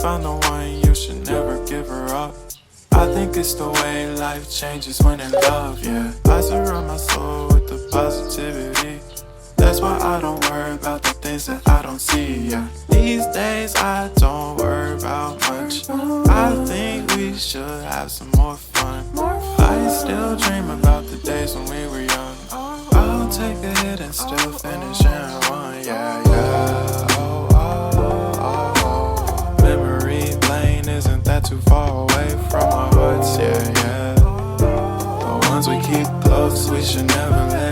found the one, you should never give her up. I think it's the way life changes when in love, yeah. I surround my soul with the positivity. That's why I don't worry about the things that I don't see, yeah. These days I don't worry about much. I think we should have some more fun. I still dream about the days when we were young. I'll take a hit and still finish in one, yeah, yeah. Oh, oh, oh, oh. Memory lane, isn't that too far away from our hearts, yeah, yeah. The ones we keep close, we should never let